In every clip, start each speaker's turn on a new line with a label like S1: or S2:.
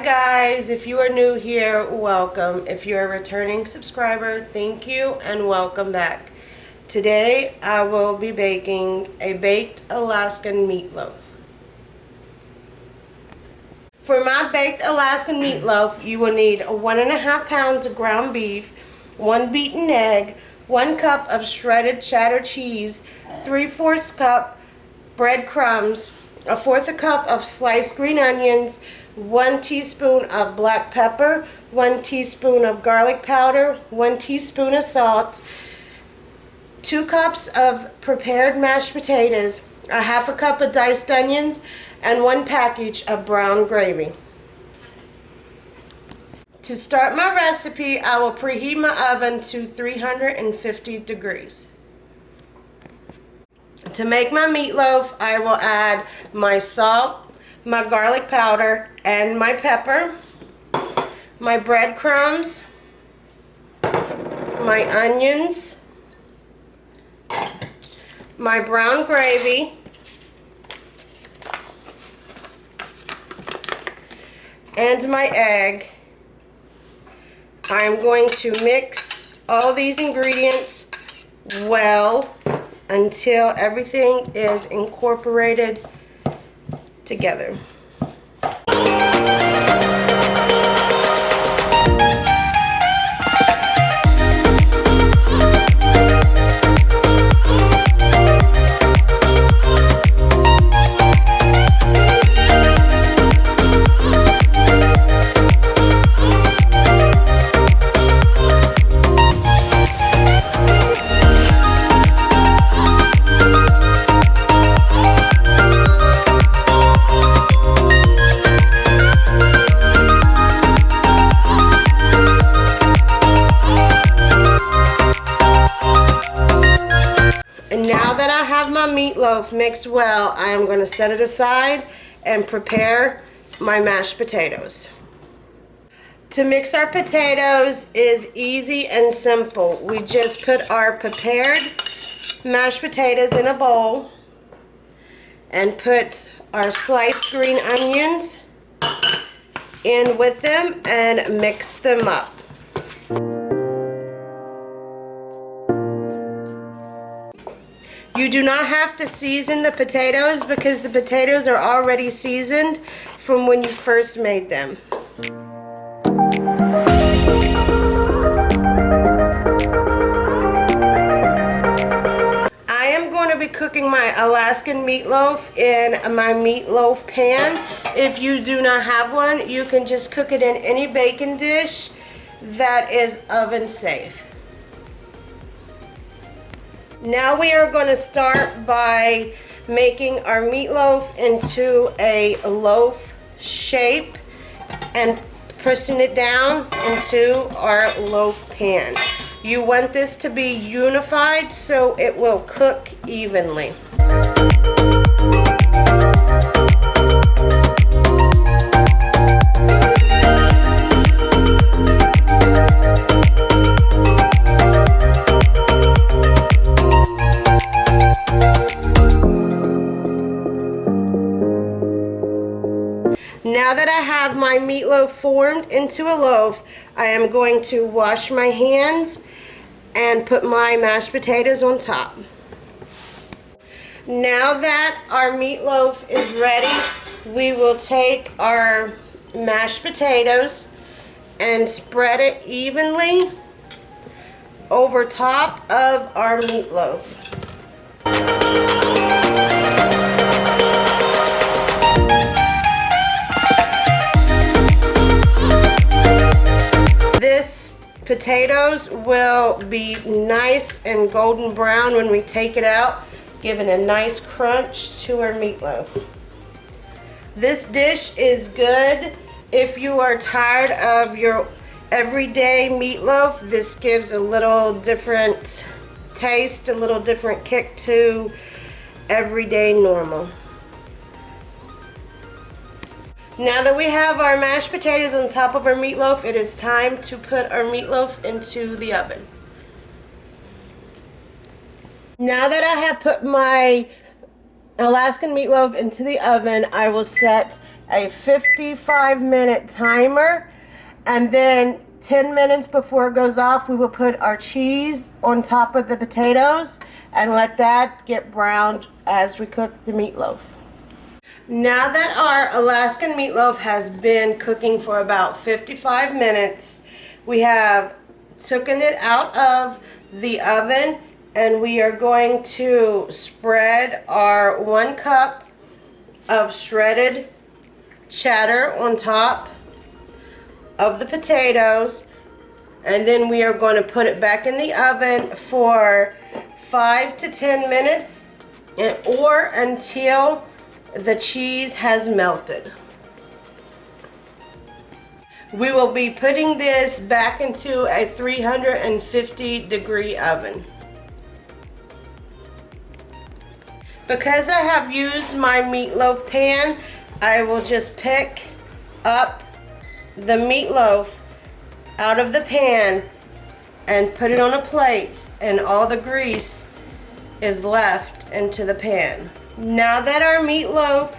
S1: guys, if you are new here, welcome. If you're a returning subscriber, thank you and welcome back. Today I will be baking a baked Alaskan meatloaf. For my baked Alaskan meatloaf, you will need 1.5 pounds of ground beef, 1 beaten egg, 1 cup of shredded cheddar cheese, 3/4 cup breadcrumbs, 1/4 cup of sliced green onions, 1 teaspoon of black pepper, 1 teaspoon of garlic powder, 1 teaspoon of salt, 2 cups of prepared mashed potatoes, 1/2 cup of diced onions, and 1 package of brown gravy. To start my recipe, I will preheat my oven to 350 degrees. To make my meatloaf, I will add my salt, my garlic powder, and my pepper, my breadcrumbs, my onions, my brown gravy, and my egg. I'm going to mix all these ingredients well until everything is incorporated together. Now that I have my meatloaf mixed well, I am going to set it aside and prepare my mashed potatoes. To mix our potatoes is easy and simple. We just put our prepared mashed potatoes in a bowl and put our sliced green onions in with them and mix them up. You do not have to season the potatoes because the potatoes are already seasoned from when you first made them. I am going to be cooking my Alaskan meatloaf in my meatloaf pan. If you do not have one, you can just cook it in any baking dish that is oven safe. Now we are going to start by making our meatloaf into a loaf shape and pushing it down into our loaf pan. You want this to be unified so it will cook evenly. Now that I have my meatloaf formed into a loaf, I am going to wash my hands and put my mashed potatoes on top. Now that our meatloaf is ready, we will take our mashed potatoes and spread it evenly over top of our meatloaf. This potatoes will be nice and golden brown when we take it out, giving a nice crunch to our meatloaf. This dish is good if you are tired of your everyday meatloaf. This gives a little different taste, a little different kick to everyday normal. Now that we have our mashed potatoes on top of our meatloaf, it is time to put our meatloaf into the oven. Now that I have put my Alaskan meatloaf into the oven, I will set a 55-minute timer, and then 10 minutes before it goes off, we will put our cheese on top of the potatoes and let that get browned as we cook the meatloaf. Now that our Alaskan meatloaf has been cooking for about 55 minutes, we have taken it out of the oven, and we are going to spread our 1 cup of shredded cheddar on top of the potatoes, and then we are going to put it back in the oven for 5 to 10 minutes or until the cheese has melted. We will be putting this back into a 350-degree oven. Because I have used my meatloaf pan, I will just pick up the meatloaf out of the pan and put it on a plate, and all the grease is left into the pan. Now that our meatloaf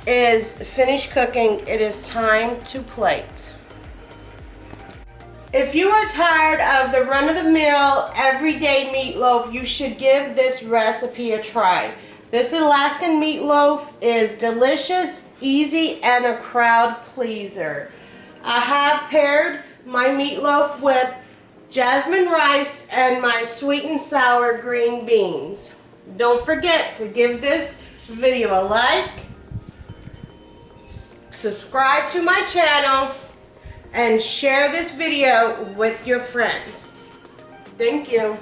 S1: is finished cooking, it is time to plate. If you are tired of the run-of-the-mill everyday meatloaf, you should give this recipe a try. This Alaskan meatloaf is delicious, easy, and a crowd pleaser. I have paired my meatloaf with jasmine rice and my sweet and sour green beans. Don't forget to give this video a like, subscribe to my channel, and share this video with your friends. Thank you.